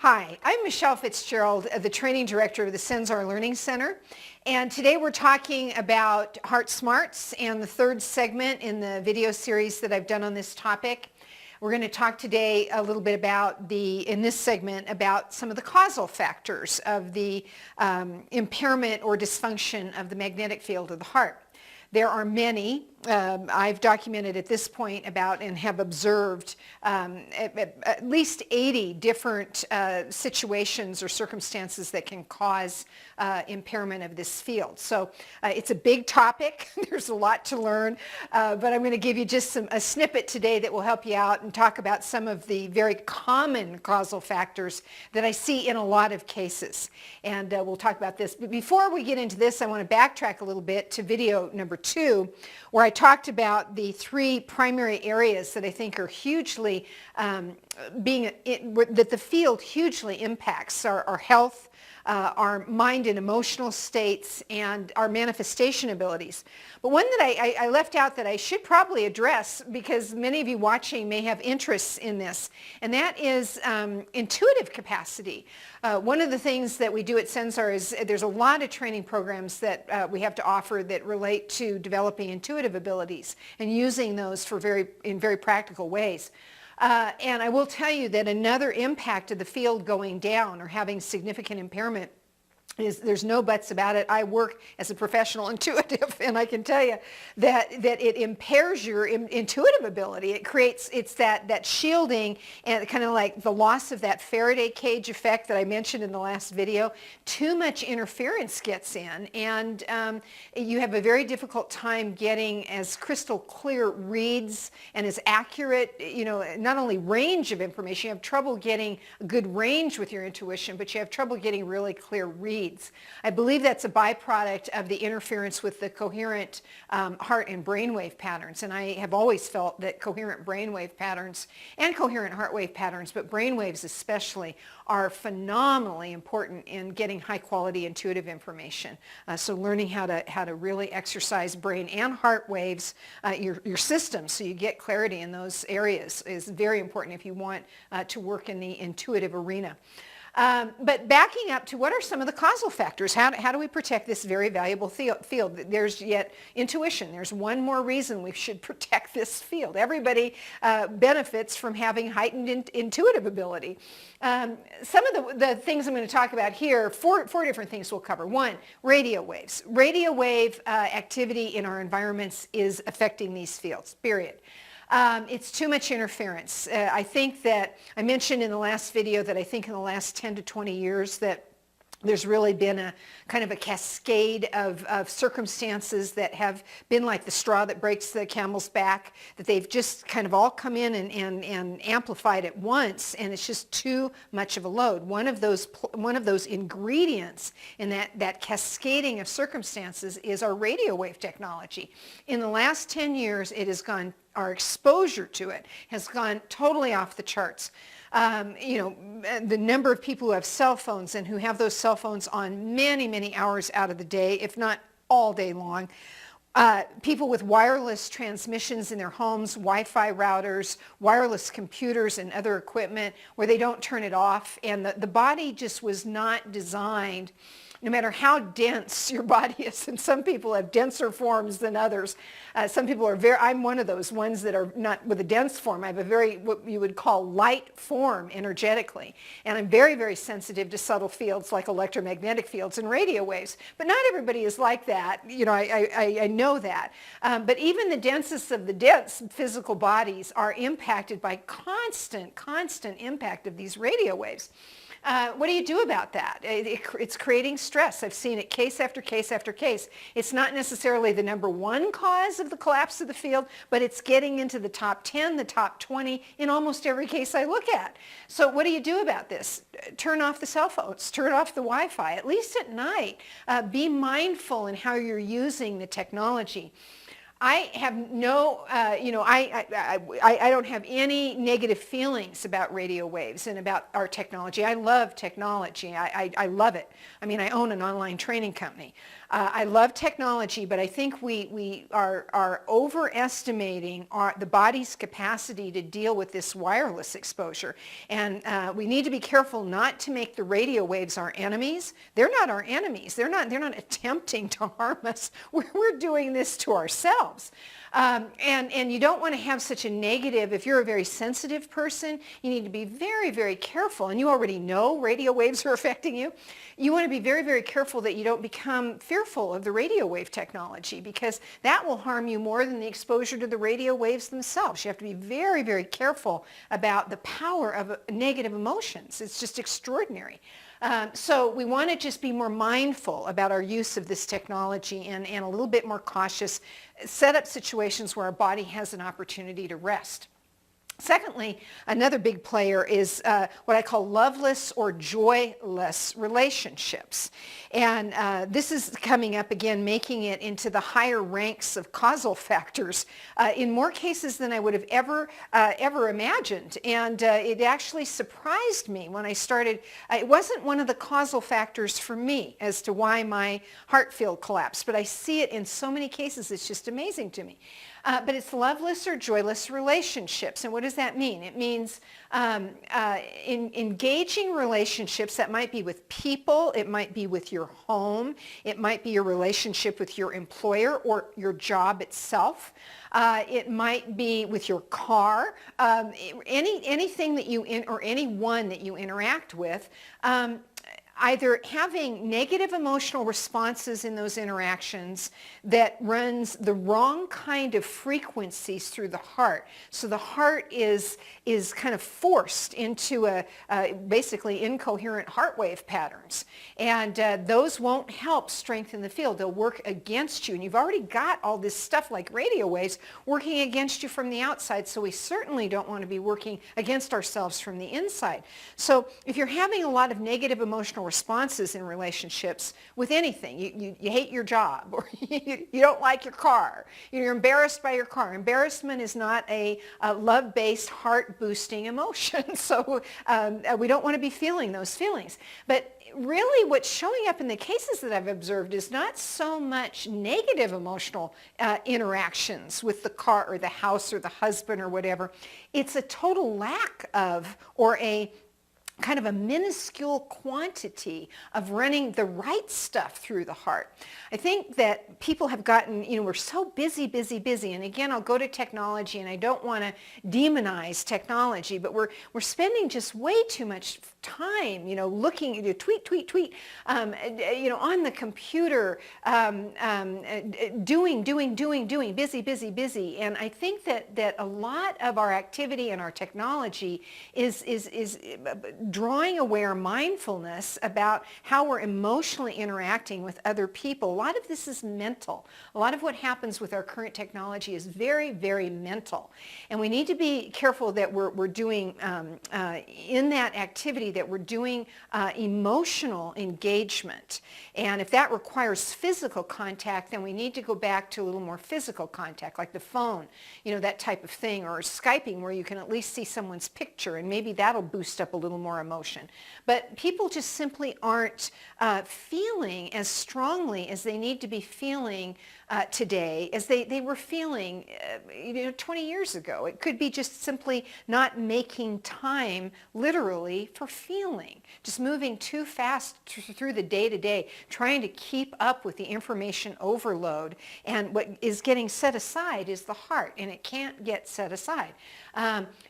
Hi, I'm Michelle Fitzgerald, the Training Director of the Sensar Learning Center. And today we're talking about Heart Smarts and the third segment in the video series that I've done on this topic. We're going to talk today a little bit about in this segment, about some of the causal factors of the impairment or dysfunction of the magnetic field of the heart. There are many. I've documented at this point about and have observed at least 80 different situations or circumstances that can cause impairment of this field. So it's a big topic. There's a lot to learn, but I'm going to give you just a snippet today that will help you out and talk about some of the very common causal factors that I see in a lot of cases. And we'll talk about this. But before we get into this, I want to backtrack a little bit to video number 2, where I talked about the three primary areas that I think are hugely that the field hugely impacts our health, our mind and emotional states, and our manifestation abilities. But one that I left out that I should probably address, because many of you watching may have interests in this, and that is intuitive capacity. One of the things that we do at Sensar is there's a lot of training programs that we have to offer that relate to developing intuitive abilities and using those in very practical ways. And I will tell you that another impact of the field going down or having significant impairment is, there's no buts about it. I work as a professional intuitive, and I can tell you that it impairs your intuitive ability. It's that shielding, and kind of like the loss of that Faraday cage effect that I mentioned in the last video. Too much interference gets in, and you have a very difficult time getting as crystal clear reads and as accurate, not only range of information, you have trouble getting a good range with your intuition, but you have trouble getting really clear reads. I believe that's a byproduct of the interference with the coherent heart and brainwave patterns. And I have always felt that coherent brainwave patterns and coherent heart wave patterns, but brainwaves especially, are phenomenally important in getting high quality intuitive information. So learning how to really exercise brain and heart waves, your system, so you get clarity in those areas, is very important if you want to work in the intuitive arena. But backing up to what are some of the causal factors? How do we protect this very valuable field? There's yet intuition. There's one more reason we should protect this field. Everybody benefits from having heightened intuitive ability. Some of the things I'm going to talk about here, four different things we'll cover. One, radio waves. Radio wave activity in our environments is affecting these fields, period. It's too much interference. I think that I mentioned in the last video that I think in the last 10 to 20 years that there's really been a kind of a cascade of circumstances that have been like the straw that breaks the camel's back, that they've just kind of all come in and amplified at once, and it's just too much of a load. One of those ingredients in that cascading of circumstances is our radio wave technology. In the last 10 years, our exposure to it has gone totally off the charts. The number of people who have cell phones and who have those cell phones on many, many hours out of the day, if not all day long. People with wireless transmissions in their homes, Wi-Fi routers, wireless computers and other equipment where they don't turn it off. And the body just was not designed, no matter how dense your body is, and some people have denser forms than others. Some people I'm one of those ones that are not with a dense form. I have a what you would call light form energetically. And I'm very, very sensitive to subtle fields like electromagnetic fields and radio waves. But not everybody is like that. I know that. But even the densest of the dense physical bodies are impacted by constant impact of these radio waves. What do you do about that? It's creating stress. I've seen it case after case after case. It's not necessarily the number one cause of the collapse of the field, but it's getting into the top 10, the top 20 in almost every case I look at. So what do you do about this? Turn off the cell phones, turn off the Wi-Fi, at least at night. Be mindful in how you're using the technology. I have no, I don't have any negative feelings about radio waves and about our technology. I love technology. I love it. I mean, I own an online training company. I love technology, but I think we are overestimating the body's capacity to deal with this wireless exposure. And we need to be careful not to make the radio waves our enemies. They're not our enemies. They're not attempting to harm us. We're doing this to ourselves. And you don't want to have such a negative, if you're a very sensitive person, you need to be very, very careful. And you already know radio waves are affecting you. You want to be very, very careful that you don't become fearful of the radio wave technology, because that will harm you more than the exposure to the radio waves themselves. You have to be very, very careful about the power of negative emotions. It's just extraordinary. So we want to just be more mindful about our use of this technology and a little bit more cautious, set up situations where our body has an opportunity to rest. Secondly, another big player is what I call loveless or joyless relationships. And this is coming up again, making it into the higher ranks of causal factors in more cases than I would have ever imagined. And it actually surprised me when I started. It wasn't one of the causal factors for me as to why my heart field collapsed, but I see it in so many cases. It's just amazing to me. But it's loveless or joyless relationships. And what does that mean? It means engaging relationships that might be with people, it might be with your home, it might be your relationship with your employer or your job itself. It might be with your car, anything that or anyone that you interact with. Either having negative emotional responses in those interactions that runs the wrong kind of frequencies through the heart. So the heart is kind of forced into basically incoherent heart wave patterns. And those won't help strengthen the field. They'll work against you. And you've already got all this stuff like radio waves working against you from the outside. So we certainly don't want to be working against ourselves from the inside. So if you're having a lot of negative emotional responses in relationships with anything, you hate your job, or you don't like your car, you're embarrassed by your car. Embarrassment is not a love-based, heart-boosting emotion. So we don't want to be feeling those feelings. But really what's showing up in the cases that I've observed is not so much negative emotional interactions with the car or the house or the husband or whatever. It's a total lack of, or a kind of a minuscule quantity of running the right stuff through the heart. I think that people have gotten, we're so busy. And again, I'll go to technology, and I don't want to demonize technology, but we're spending just way too much time, looking, tweet, on the computer, doing, busy. And I think that a lot of our activity and our technology is drawing aware mindfulness about how we're emotionally interacting with other people. A lot of this is mental. A lot of what happens with our current technology is very, very mental. And we need to be careful that we're doing, in that activity, that we're doing emotional engagement. And if that requires physical contact, then we need to go back to a little more physical contact, like the phone, that type of thing, or Skyping, where you can at least see someone's picture, and maybe that'll boost up a little more emotion. But people just simply aren't feeling as strongly as they need to be feeling today as they were feeling 20 years ago. It could be just simply not making time literally for feeling, just moving too fast through the day-to-day, trying to keep up with the information overload. And what is getting set aside is the heart, and it can't get set aside.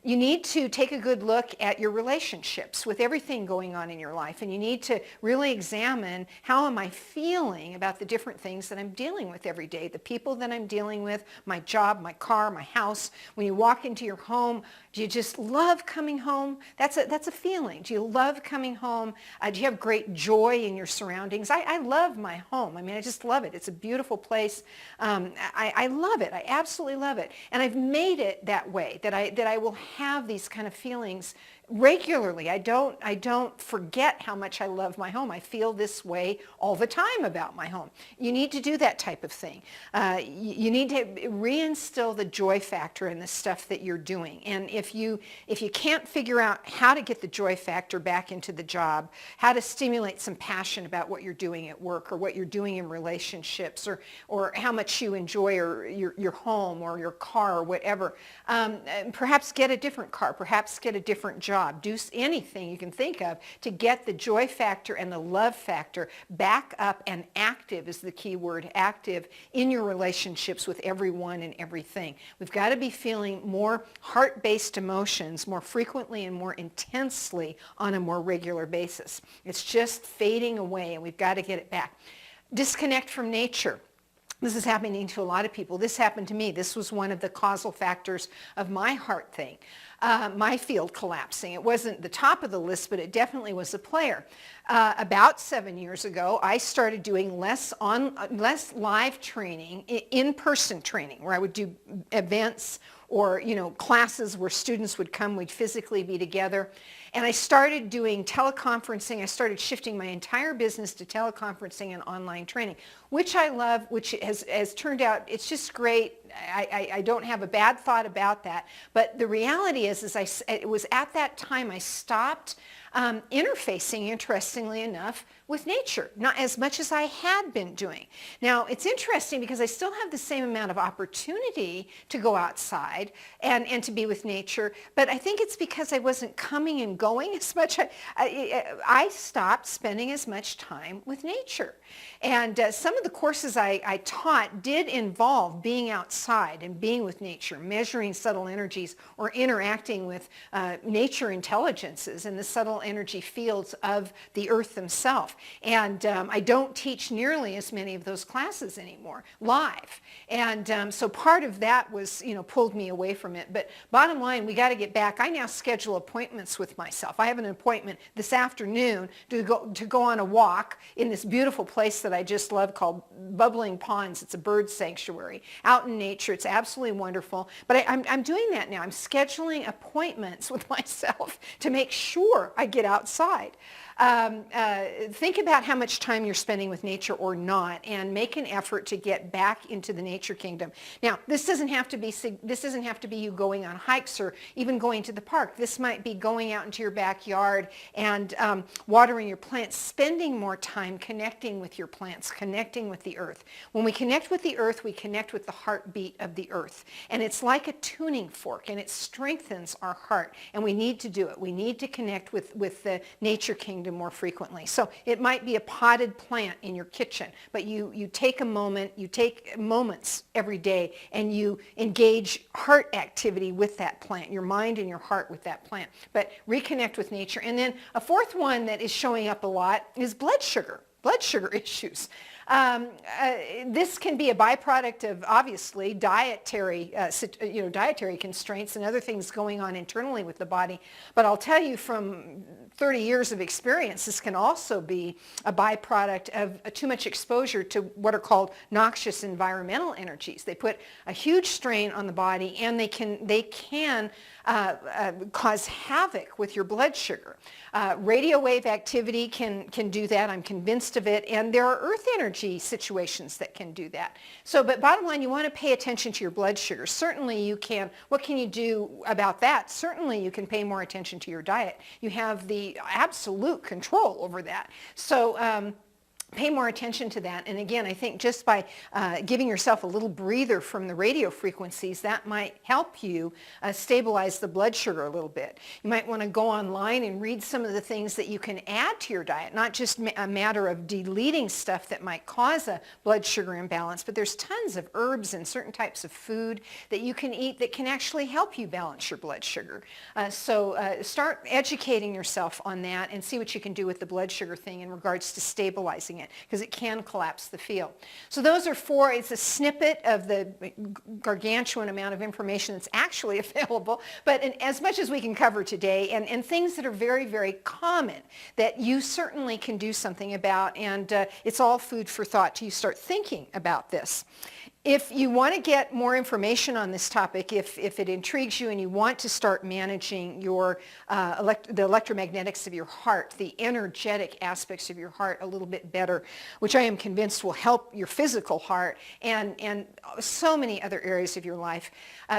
You need to take a good look at your relationships with everything going on in your life, and you need to really examine, how am I feeling about the different things that I'm dealing with every day, the people that I'm dealing with, my job, my car, my house. When you walk into your home, do you just love coming home? That's a feeling. Do you love coming home? Do you have great joy in your surroundings? I love my home. I mean, I just love it. It's a beautiful place. I love it. I absolutely love it. And I've made it that way, that I will have these kind of feelings regularly. I don't forget how much I love my home. I feel this way all the time about my home. You need to do that type of thing. You need to reinstill the joy factor in the stuff that you're doing. And if you can't figure out how to get the joy factor back into the job, how to stimulate some passion about what you're doing at work or what you're doing in relationships, or how much you enjoy your home or your car or whatever, perhaps get a different car, perhaps get a different job. Do anything you can think of to get the joy factor and the love factor back up and active is the key word, active in your relationships with everyone and everything. We've got to be feeling more heart-based emotions more frequently and more intensely on a more regular basis. It's just fading away, and we've got to get it back. Disconnect from nature. This is happening to a lot of people. This happened to me. This was one of the causal factors of my heart thing, my field collapsing. It wasn't the top of the list, but it definitely was a player. About 7 years ago, I started doing less live training, in-person training, where I would do events or classes where students would come, we'd physically be together. And I started doing teleconferencing. I started shifting my entire business to teleconferencing and online training, which I love, which has turned out, it's just great. I don't have a bad thought about that. But the reality is it was at that time I stopped interfacing, interestingly enough, with nature, not as much as I had been doing. Now, it's interesting because I still have the same amount of opportunity to go outside and to be with nature, but I think it's because I wasn't coming and going as much. I stopped spending as much time with nature. And some of the courses I taught did involve being outside and being with nature, measuring subtle energies or interacting with nature intelligences and the subtle energy fields of the earth themselves. And I don't teach nearly as many of those classes anymore live. And so part of that was, pulled me away from it. But bottom line, we got to get back. I now schedule appointments with myself. I have an appointment this afternoon to go on a walk in this beautiful place that I just love called Bubbling Ponds. It's a bird sanctuary out in nature. It's absolutely wonderful. But I'm doing that now. I'm scheduling appointments with myself to make sure I get outside. Think about how much time you're spending with nature or not, and make an effort to get back into the nature kingdom. Now, this doesn't have to be you going on hikes or even going to the park. This might be going out into your backyard and watering your plants, spending more time connecting with your plants, connecting with the earth. When we connect with the earth, we connect with the heartbeat of the earth. And it's like a tuning fork, and it strengthens our heart. And we need to do it. We need to connect with the nature kingdom more frequently. So it might be a potted plant in your kitchen, but you take a moment, you take moments every day, and you engage heart activity with that plant, your mind and your heart with that plant. But reconnect with nature. And then a fourth one that is showing up a lot is blood sugar issues. This can be a byproduct of, obviously, dietary constraints and other things going on internally with the body. But I'll tell you from 30 years of experience, this can also be a byproduct of too much exposure to what are called noxious environmental energies. They put a huge strain on the body, and they can cause havoc with your blood sugar. Radio wave activity can do that. I'm convinced of it. And there are earth energy situations that can do that. So, but bottom line, you want to pay attention to your blood sugar. Certainly you can. What can you do about that? Certainly you can pay more attention to your diet. You have the absolute control over that. So, pay more attention to that. And again, I think just by giving yourself a little breather from the radio frequencies, that might help you stabilize the blood sugar a little bit. You might want to go online and read some of the things that you can add to your diet, not just a matter of deleting stuff that might cause a blood sugar imbalance, but there's tons of herbs and certain types of food that you can eat that can actually help you balance your blood sugar. So start educating yourself on that and see what you can do with the blood sugar thing in regards to stabilizing it, because it can collapse the field. So those are four. It's a snippet of the gargantuan amount of information that's actually available, but as much as we can cover today, and things that are very, very common that you certainly can do something about, and it's all food for thought till you start thinking about this. If you want to get more information on this topic, if it intrigues you and you want to start managing your the electromagnetics of your heart, the energetic aspects of your heart a little bit better, which I am convinced will help your physical heart and so many other areas of your life,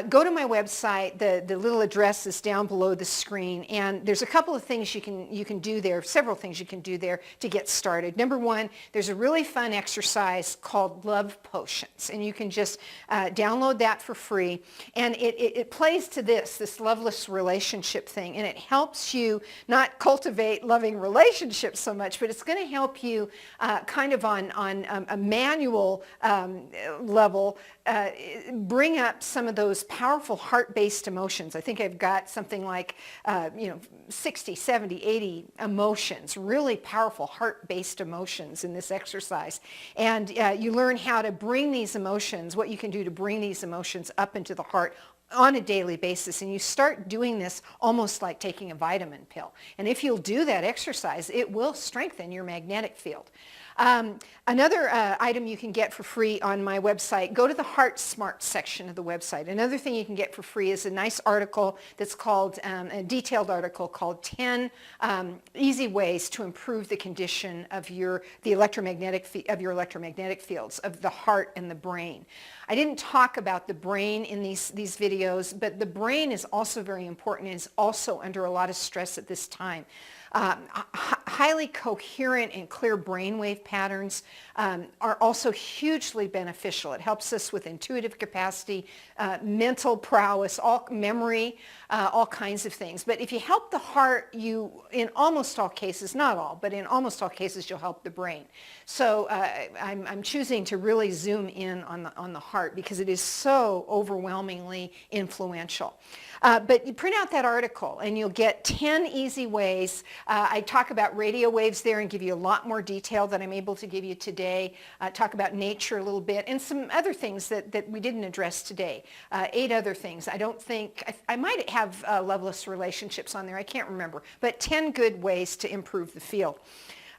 go to my website. The little address is down below the screen, and there's a couple of things you can do there, several things you can do there to get started. Number one, there's a really fun exercise called Love Potions, and you can just download that for free, and it plays to this loveless relationship thing, and it helps you not cultivate loving relationships so much, but it's going to help you kind of on a manual level bring up some of those powerful heart-based emotions. I think I've got something like 60, 70, 80 emotions, really powerful heart-based emotions in this exercise. And you learn how to bring these emotions, what you can do to bring these emotions up into the heart on a daily basis, and you start doing this almost like taking a vitamin pill. And if you'll do that exercise, it will strengthen your magnetic field. Another item you can get for free on my website, go to the Heart Smart section of the website. Another thing you can get for free is a nice article that's called, a detailed article called 10 Easy Ways to Improve the Condition of your electromagnetic fields, of the heart and the brain. I didn't talk about the brain in these videos, but the brain is also very important and is also under a lot of stress at this time. Highly coherent and clear brainwave patterns are also hugely beneficial. It helps us with intuitive capacity, mental prowess, memory, all kinds of things. But if you help the heart, you, in almost all cases, not all, but in almost all cases, you'll help the brain. So I'm choosing to really zoom in on the heart because it is so overwhelmingly influential. But you print out that article and you'll get 10 easy ways. I talk about radio waves there and give you a lot more detail than I'm able to give you today. Talk about nature a little bit and some other things that we didn't address today. 8 other things. I don't think, I might have loveless relationships on there. I can't remember. But 10 good ways to improve the field.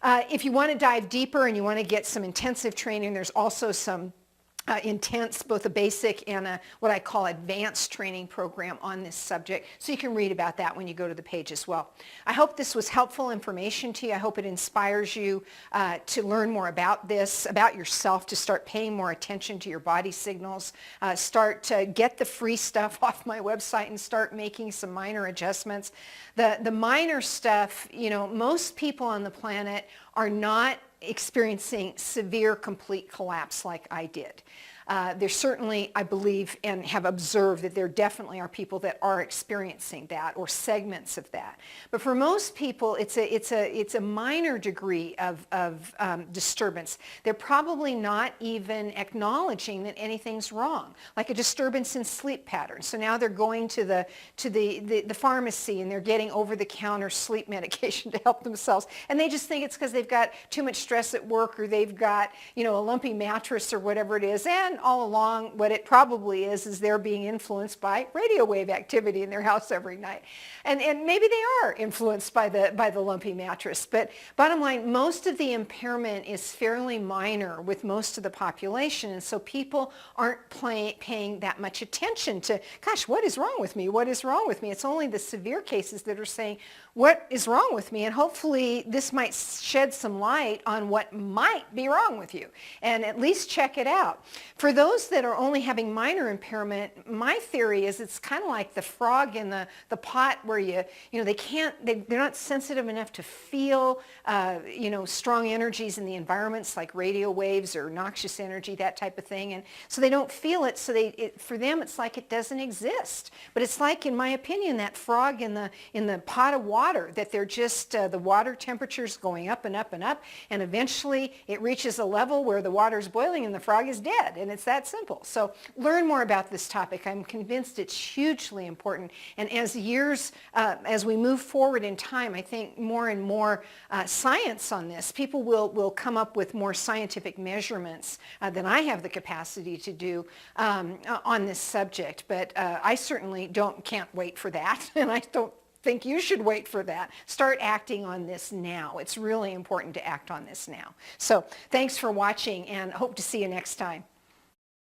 If you want to dive deeper and you want to get some intensive training, there's also some intense, both a basic and what I call advanced training program on this subject. So you can read about that when you go to the page as well. I hope this was helpful information to you. I hope it inspires you to learn more about this, about yourself, to start paying more attention to your body signals, start to get the free stuff off my website and start making some minor adjustments. The minor stuff, most people on the planet are not experiencing severe complete collapse like I did. There's certainly, I believe, and have observed that there definitely are people that are experiencing that or segments of that. But for most people, it's a minor degree of disturbance. They're probably not even acknowledging that anything's wrong, like a disturbance in sleep patterns. So now they're going to the pharmacy and they're getting over-the-counter sleep medication to help themselves, and they just think it's because they've got too much stress at work or they've got a lumpy mattress or whatever it is. And all along, what it probably is they're being influenced by radio wave activity in their house every night. And maybe they are influenced by the lumpy mattress. But bottom line, most of the impairment is fairly minor with most of the population. And so people aren't paying that much attention to, gosh, what is wrong with me? What is wrong with me? It's only the severe cases that are saying, what is wrong with me? And hopefully this might shed some light on what might be wrong with you and at least check it out. For those that are only having minor impairment, my theory is it's kind of like the frog in the pot where they're not sensitive enough to feel strong energies in the environments like radio waves or noxious energy, that type of thing. And so they don't feel it, so for them it's like it doesn't exist. But it's like, in my opinion, that frog in the pot of water, that they're just, the water temperature's going up and up and up, and eventually it reaches a level where the water's boiling and the frog is dead, and it's that simple. So learn more about this topic. I'm convinced it's hugely important, and as we move forward in time, I think more and more science on this, people will come up with more scientific measurements than I have the capacity to do on this subject, but I certainly can't wait for that, and I don't think you should wait for that. Start acting on this now. It's really important to act on this now. So thanks for watching, and hope to see you next time.